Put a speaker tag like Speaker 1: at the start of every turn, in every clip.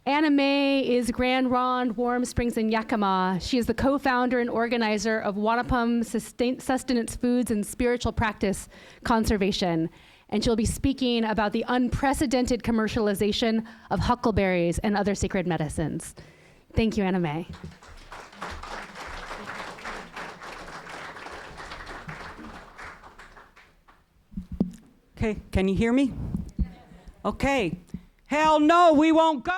Speaker 1: Anna Mae is Grand Ronde, Warm Springs, and Yakama. She is the co-founder and organizer of Wanapum Sustenance Foods and Spiritual Practice Conservation. And she'll be speaking about the unprecedented commercialization of huckleberries and other sacred medicines. Thank you, Anna Mae.
Speaker 2: Okay, can you hear me? Okay. Hell no, we won't go.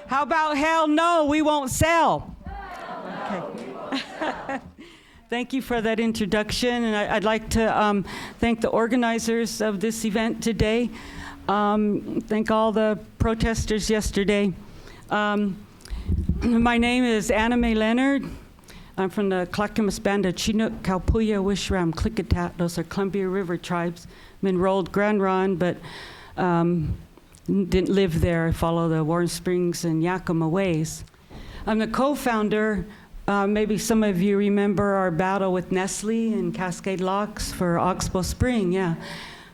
Speaker 2: How about hell no, we won't sell? Okay. Thank you for that introduction, and I'd like to thank the organizers of this event today. Thank all the protesters yesterday. My name is Mae Leonard. I'm from the Clackamas Band of Chinook, Kaupuya, Wishram, Klickitat. Those are Columbia River tribes. I'm enrolled Grand Ronde, but didn't live there. I follow the Warm Springs and Yakama ways. I'm the co-founder. Maybe some of you remember our battle with Nestle and Cascade Locks for Oxbow Spring, yeah.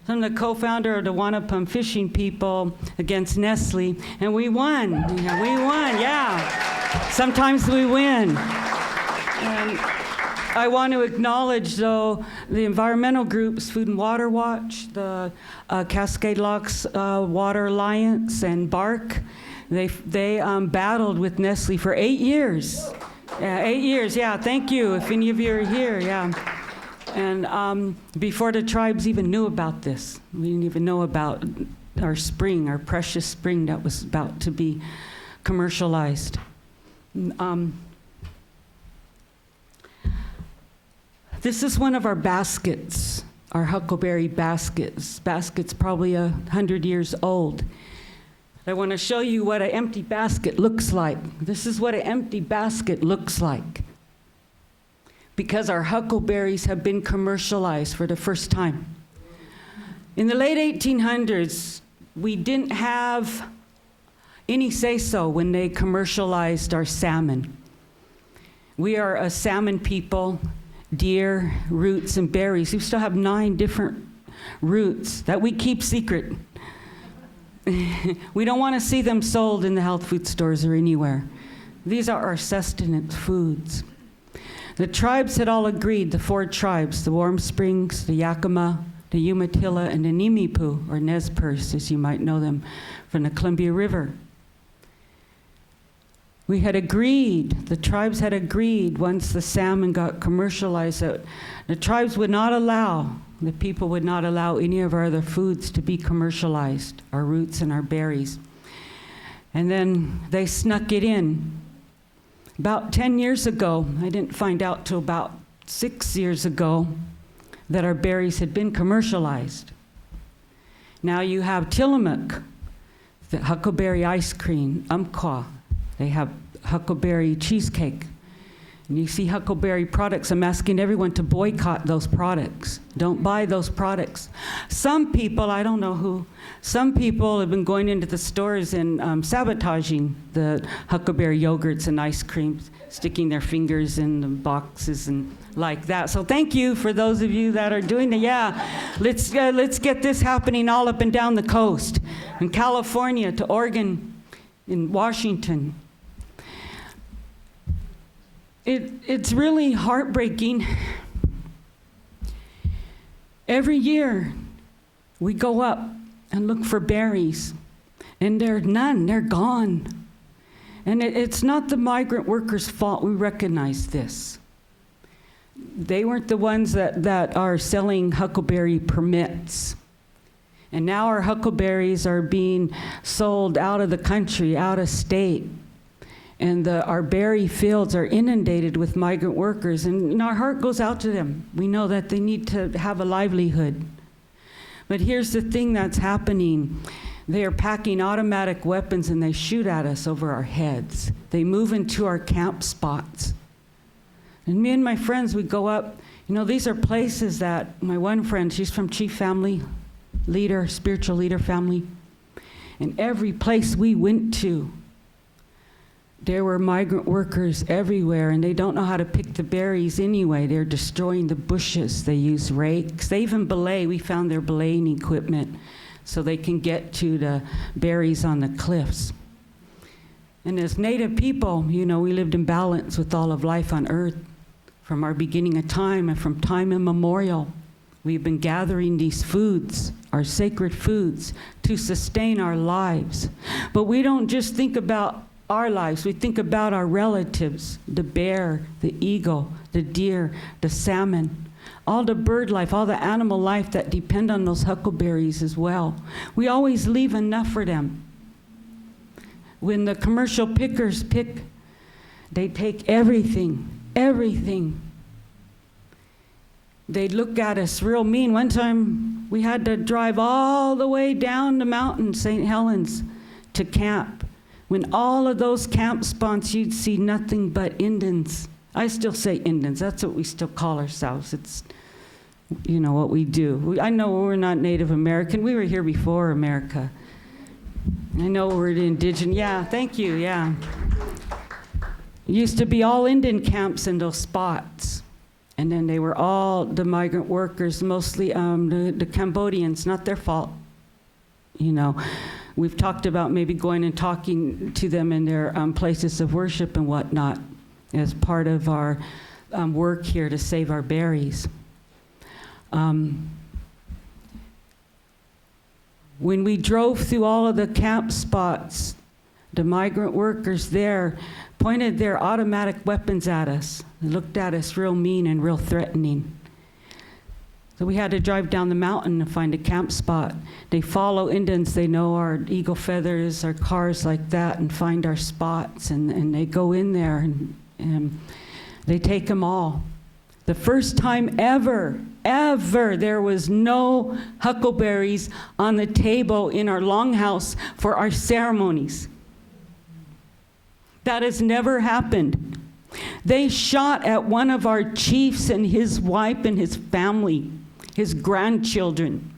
Speaker 2: I'm the co-founder of the Wanapum fishing people against Nestle, and we won. Yeah, we won, yeah. Sometimes we win. And I want to acknowledge, though, the environmental groups, Food and Water Watch, the Cascade Locks Water Alliance, and BARC. They battled with Nestle for 8 years. 8 years, yeah, thank you, if any of you are here, yeah. And before the tribes even knew about this, we didn't even know about our spring, our precious spring that was about to be commercialized. This is one of our baskets, our huckleberry baskets. Basket's probably 100 years old. I want to show you what an empty basket looks like. This is what an empty basket looks like. Because our huckleberries have been commercialized for the first time. In the late 1800s, we didn't have any say-so when they commercialized our salmon. We are a salmon people. Deer, roots, and berries. We still have 9 different roots that we keep secret. We don't want to see them sold in the health food stores or anywhere. These are our sustenance foods. The tribes had all agreed, the 4 tribes, the Warm Springs, the Yakama, the Umatilla, and the Nimipu, or Nez Perce, as you might know them, from the Columbia River. We had agreed, the tribes had agreed once the salmon got commercialized that the tribes would not allow, the people would not allow any of our other foods to be commercialized, our roots and our berries. And then they snuck it in. About 10 years ago, I didn't find out till about 6 years ago that our berries had been commercialized. Now you have Tillamook, the huckleberry ice cream, Umpqua. They have huckleberry cheesecake. And you see huckleberry products. I'm asking everyone to boycott those products. Don't buy those products. Some people, I don't know who, some people have been going into the stores and sabotaging the huckleberry yogurts and ice creams, sticking their fingers in the boxes and like that. So thank you for those of you that are doing that. Yeah, let's get this happening all up and down the coast, in California to Oregon, in Washington. It's really heartbreaking. Every year, we go up and look for berries, and there are none, they're gone. And it's not the migrant workers' fault, we recognize this. They weren't the ones that are selling huckleberry permits. And now our huckleberries are being sold out of the country, out of state. And our berry fields are inundated with migrant workers, and our heart goes out to them. We know that they need to have a livelihood. But here's the thing that's happening. They are packing automatic weapons and they shoot at us over our heads. They move into our camp spots. And me and my friends, we go up. You know, these are places that my one friend, she's from Chief family, leader, spiritual leader family. And every place we went to, there were migrant workers everywhere, and they don't know how to pick the berries anyway. They're destroying the bushes. They use rakes. They even belay. We found their belaying equipment so they can get to the berries on the cliffs. And as Native people, we lived in balance with all of life on earth from our beginning of time, and from time immemorial. We've been gathering these foods, our sacred foods, to sustain our lives. But we don't just think about our lives. We think about our relatives, the bear, the eagle, the deer, the salmon, all the bird life, all the animal life that depend on those huckleberries as well. We always leave enough for them. When the commercial pickers pick, they take everything. They look at us real mean. One time we had to drive all the way down the mountain, St. Helens, to camp. When all of those camp spots, you'd see nothing but Indians. I still say Indians. That's what we still call ourselves. It's, what we do. I know we're not Native American. We were here before America. I know we're indigenous. Yeah, thank you, yeah. It used to be all Indian camps in those spots. And then they were all the migrant workers, mostly the Cambodians, not their fault. We've talked about maybe going and talking to them in their places of worship and whatnot as part of our work here to save our berries. When we drove through all of the camp spots, the migrant workers there pointed their automatic weapons at us. They looked at us real mean and real threatening. So we had to drive down the mountain and find a camp spot. They follow Indians. They know our eagle feathers, our cars like that, and find our spots. And they go in there and they take them all. The first time ever, there was no huckleberries on the table in our longhouse for our ceremonies. That has never happened. They shot at one of our chiefs and his wife and his family, his grandchildren.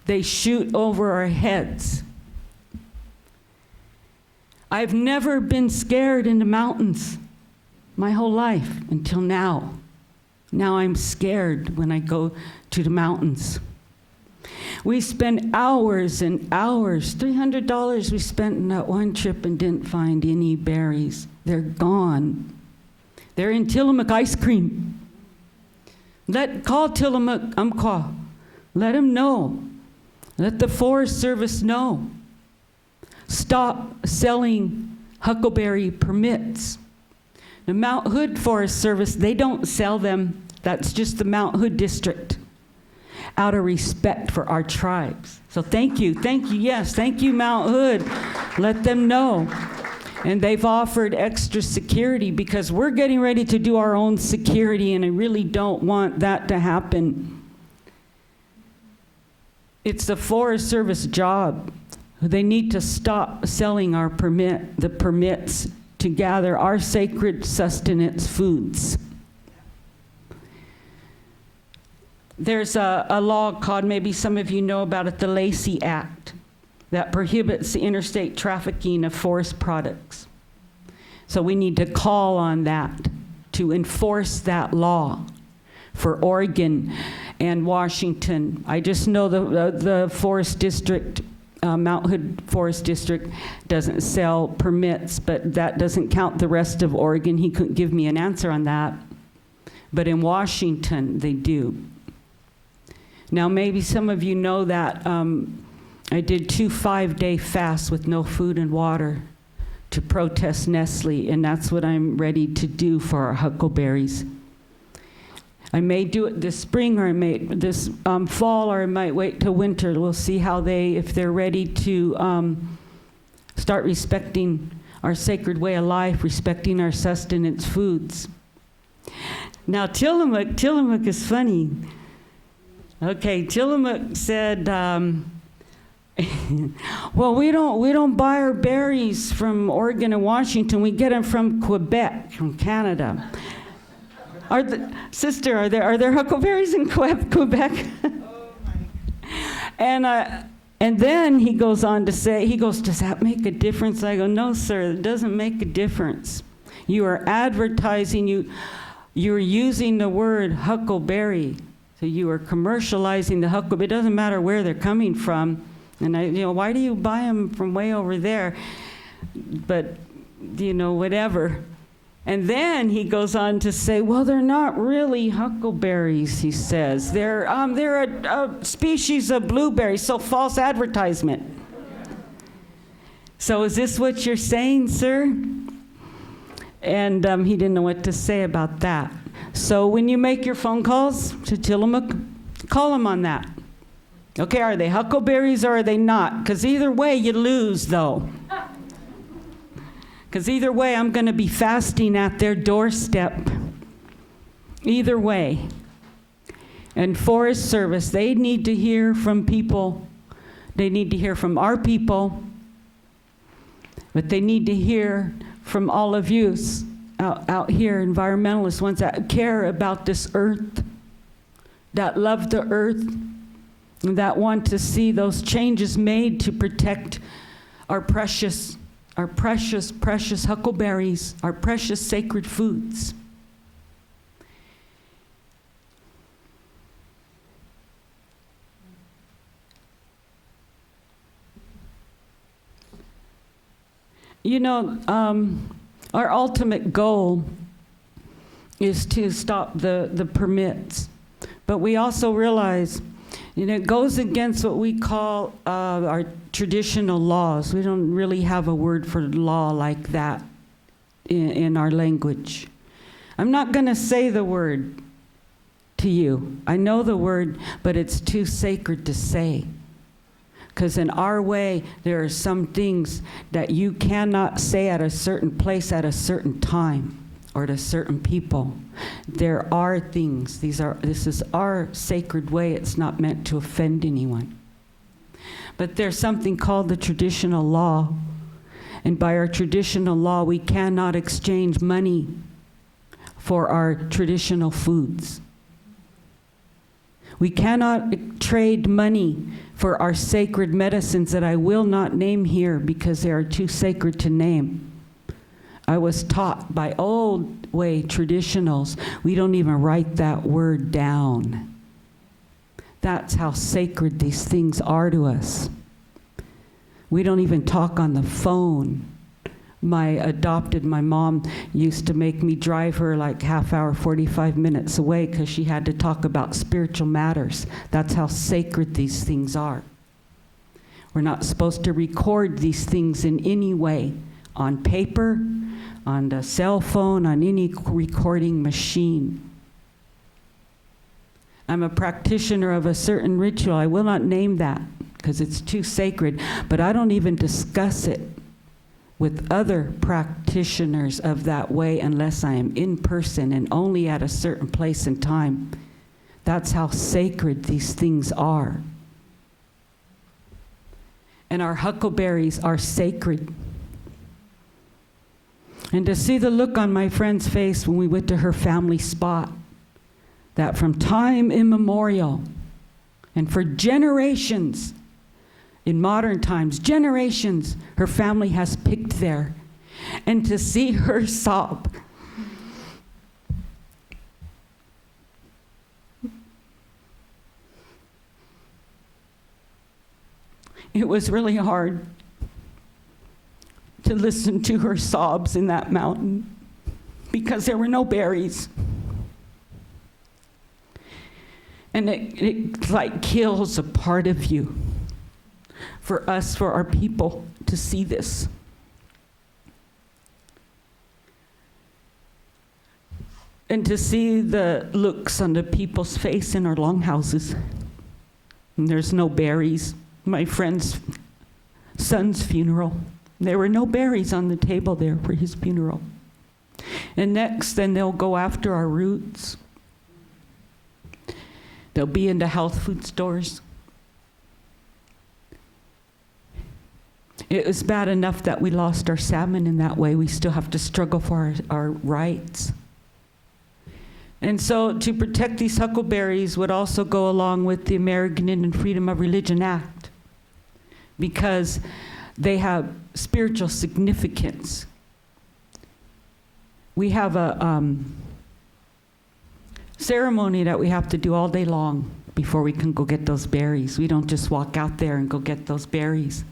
Speaker 2: They shoot over our heads. I've never been scared in the mountains my whole life until now. Now I'm scared when I go to the mountains. We spend hours and hours, $300 we spent in that one trip and didn't find any berries. They're gone. They're in Tillamook ice cream. Call Tillamook, Umpqua. Let them know. Let the Forest Service know. Stop selling huckleberry permits. The Mount Hood Forest Service, they don't sell them. That's just the Mount Hood district, out of respect for our tribes. So thank you, yes, thank you, Mount Hood. Let them know. And they've offered extra security because we're getting ready to do our own security, and I really don't want that to happen. It's the Forest Service job. They need to stop selling our the permits to gather our sacred sustenance foods. There's a law called, maybe some of you know about it, the Lacey Act, that prohibits the interstate trafficking of forest products. So we need to call on that to enforce that law for Oregon and Washington. I just know the Forest District, Mount Hood Forest District doesn't sell permits, but that doesn't count the rest of Oregon. He couldn't give me an answer on that. But in Washington, they do. Now, maybe some of you know that I did 2 5-day fasts with no food and water to protest Nestle, and that's what I'm ready to do for our huckleberries. I may do it this spring, or I may this fall, or I might wait till winter. We'll see how if they're ready to start respecting our sacred way of life, respecting our sustenance foods. Now, Tillamook is funny. Okay, Tillamook said, well, we don't buy our berries from Oregon and Washington. We get them from Quebec, from Canada. Sister, are there huckleberries in Quebec? And And then he goes on to say, does that make a difference? I go, no, sir, it doesn't make a difference. You are advertising, you're using the word huckleberry. So you are commercializing the huckleberry. It doesn't matter where they're coming from. And why do you buy them from way over there? But, whatever. And then he goes on to say, well, they're not really huckleberries, he says. They're a species of blueberry, so false advertisement. So is this what you're saying, sir? And he didn't know what to say about that. So when you make your phone calls to Tillamook, call them on that. Okay, are they huckleberries or are they not? Because either way, you lose, though. Because either way, I'm going to be fasting at their doorstep. Either way. And Forest Service, they need to hear from people. They need to hear from our people. But they need to hear from all of you out here, environmentalists, ones that care about this earth, that love the earth, and that want to see those changes made to protect our precious huckleberries, our precious sacred foods. Our ultimate goal is to stop the permits. But we also realize, it goes against what we call our traditional laws. We don't really have a word for law like that in our language. I'm not going to say the word to you. I know the word, but it's too sacred to say. Because in our way, there are some things that you cannot say at a certain place at a certain time or to certain people. There are things. This is our sacred way. It's not meant to offend anyone. But there's something called the traditional law. And by our traditional law, we cannot exchange money for our traditional foods. We cannot trade money for our sacred medicines that I will not name here because they are too sacred to name. I was taught by old way traditionals, we don't even write that word down. That's how sacred these things are to us. We don't even talk on the phone. My mom used to make me drive her like half hour, 45 minutes away because she had to talk about spiritual matters. That's how sacred these things are. We're not supposed to record these things in any way, on paper, on the cell phone, on any recording machine. I'm a practitioner of a certain ritual. I will not name that because it's too sacred, but I don't even discuss it with other practitioners of that way unless I am in person and only at a certain place and time. That's how sacred these things are. And our huckleberries are sacred. And to see the look on my friend's face when we went to her family spot, that from time immemorial and for generations, in modern times, generations, her family has picked there. And to see her sob. It was really hard to listen to her sobs in that mountain because there were no berries. And it like kills a part of you. For us, for our people, to see this. And to see the looks on the people's face in our longhouses. And there's no berries. My friend's son's funeral, there were no berries on the table there for his funeral. And next, then they'll go after our roots. They'll be into health food stores. It was bad enough that we lost our salmon in that way. We still have to struggle for our rights. And so to protect these huckleberries would also go along with the American Indian Freedom of Religion Act. because they have spiritual significance. We have a ceremony that we have to do all day long before we can go get those berries. We don't just walk out there and go get those berries.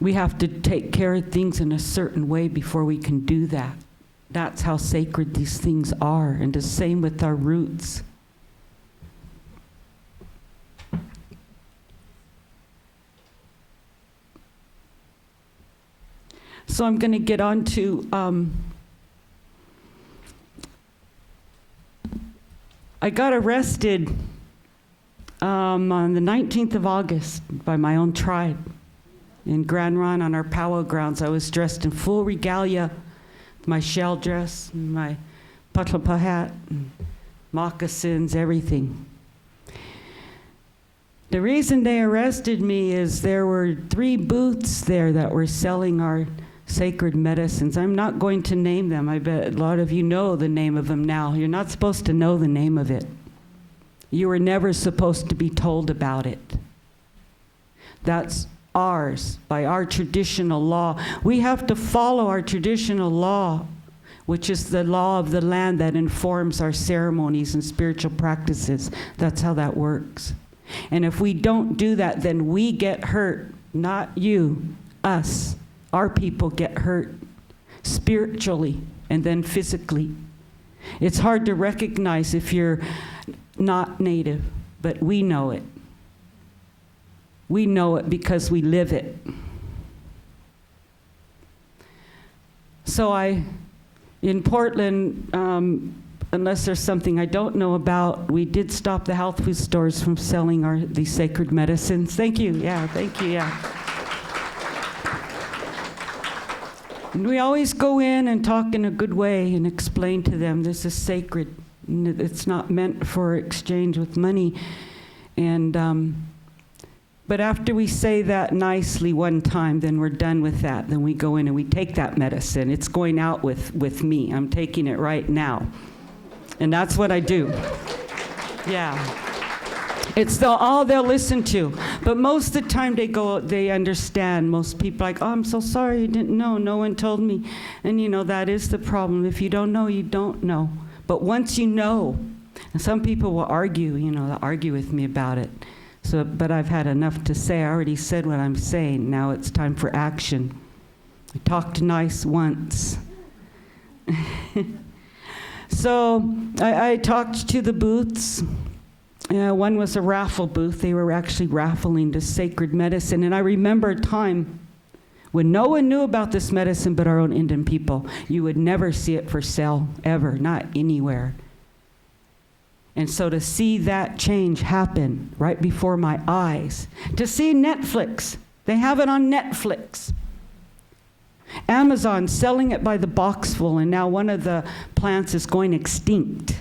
Speaker 2: We have to take care of things in a certain way before we can do that. That's how sacred these things are, and the same with our roots. So I'm going to get on to, I got arrested on the 19th of August by my own tribe in Grand Ronde on our powwow grounds. I was dressed in full regalia, my shell dress, my patlapa hat, and moccasins, everything. The reason they arrested me is there were 3 booths there that were selling our sacred medicines. I'm not going to name them. I bet a lot of you know the name of them now. You're not supposed to know the name of it. You were never supposed to be told about it. That's ours, by our traditional law. We have to follow our traditional law, which is the law of the land that informs our ceremonies and spiritual practices. That's how that works. And if we don't do that, then we get hurt. Not you, us. Our people get hurt spiritually and then physically. It's hard to recognize if you're not native, but we know it. We know it because we live it. So in Portland, unless there's something I don't know about, we did stop the health food stores from selling these sacred medicines. Thank you, yeah, thank you, yeah. And we always go in and talk in a good way and explain to them this is sacred. It's not meant for exchange with money. And but after we say that nicely one time, then we're done with that. Then we go in and we take that medicine. It's going out with me. I'm taking it right now. And that's what I do. Yeah. It's all they'll listen to. But most of the time they understand. Most people are like, oh, I'm so sorry, you didn't know. No one told me. And that is the problem. If you don't know, you don't know. But once you know, and some people will argue, they'll argue with me about it. But I've had enough to say. I already said what I'm saying. Now it's time for action. I talked nice once. So I talked to the booths. One was a raffle booth. They were actually raffling this sacred medicine. And I remember a time when no one knew about this medicine but our own Indian people. You would never see it for sale, ever, not anywhere. And so to see that change happen right before my eyes, to see Netflix, they have it on Netflix. Amazon selling it by the boxful, and now one of the plants is going extinct.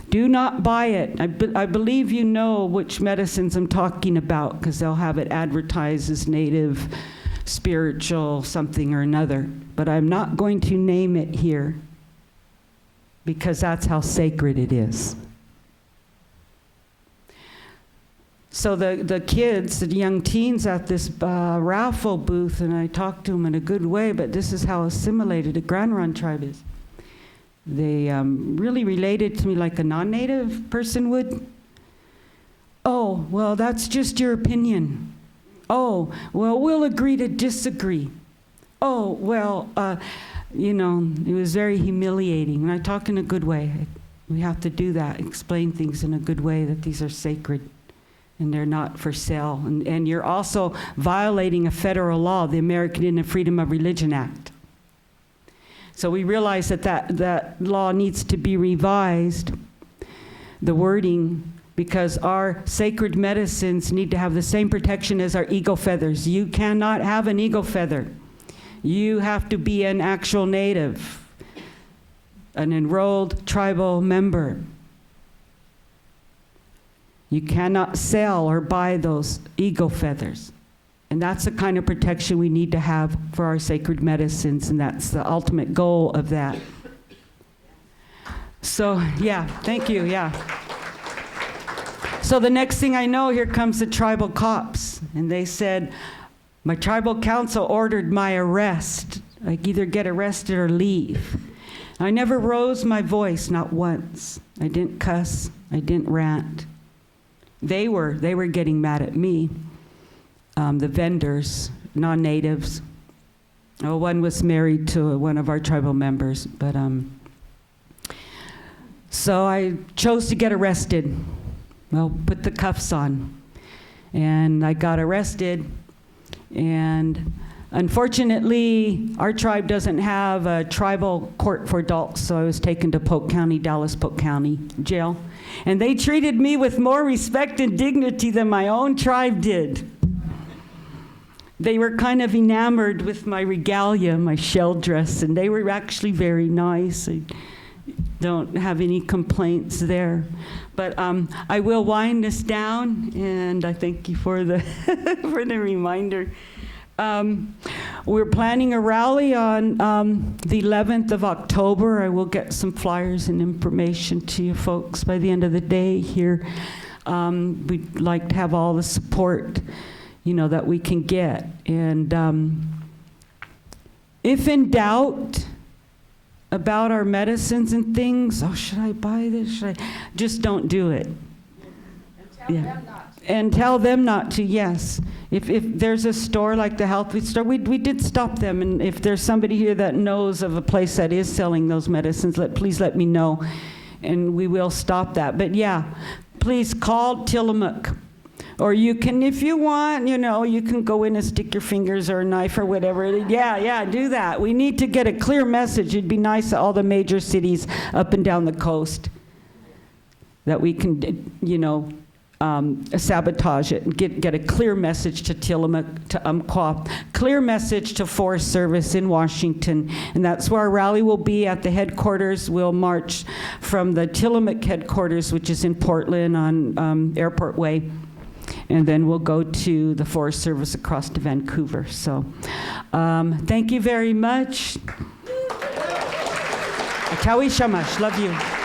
Speaker 2: Do not buy it. I believe you know which medicines I'm talking about because they'll have it advertised as native, spiritual, something or another. But I'm not going to name it here because that's how sacred it is. So the kids, the young teens at this raffle booth, and I talked to them in a good way, but this is how assimilated the Grand Ronde tribe is. They really related to me like a non-native person would. Oh, well, that's just your opinion. Oh, well, we'll agree to disagree. Oh, well, it was very humiliating. And I talk in a good way. We have to do that, explain things in a good way, that these are sacred and they're not for sale. And you're also violating a federal law, the American Indian Freedom of Religion Act. So we realize that law needs to be revised, the wording, because our sacred medicines need to have the same protection as our eagle feathers. You cannot have an eagle feather. You have to be an actual native, an enrolled tribal member. You cannot sell or buy those eagle feathers. And that's the kind of protection we need to have for our sacred medicines, and that's the ultimate goal of that. So, yeah, thank you, yeah. So the next thing I know, here comes the tribal cops. And they said, my tribal council ordered my arrest. I either get arrested or leave. I never rose my voice, not once. I didn't cuss. I didn't rant. They were getting mad at me. The vendors, non-natives. Oh, one was married to one of our tribal members, but so I chose to get arrested. Well, put the cuffs on. And I got arrested, and unfortunately, our tribe doesn't have a tribal court for adults, so I was taken to Polk County, Dallas-Polk County jail. And they treated me with more respect and dignity than my own tribe did. They were kind of enamored with my regalia, my shell dress, and they were actually very nice. I don't have any complaints there. But I will wind this down, and I thank you for the, for the reminder. We're planning a rally on the 11th of October. I will get some flyers and information to you folks by the end of the day here. We'd like to have all the support, you know, that we can get. And if in doubt about our medicines and things, oh, should I buy this? Should I? Just don't do it. And tell them not to, yes. If there's a store like the health food store, we did stop them. And if there's somebody here that knows of a place that is selling those medicines, please let me know. And we will stop that. But yeah, please call Tillamook. Or you can, if you want, you know, you can go in and stick your fingers or a knife or whatever. Yeah, do that. We need to get a clear message. It'd be nice to all the major cities up and down the coast that we can, you know, sabotage it and get a clear message to Tillamook, to Umpqua, clear message to Forest Service in Washington. And that's where our rally will be at the headquarters. We'll march from the Tillamook headquarters, which is in Portland on Airport Way. And then we'll go to the Forest Service across to Vancouver. So thank you very much. Atawi Shamash, love you.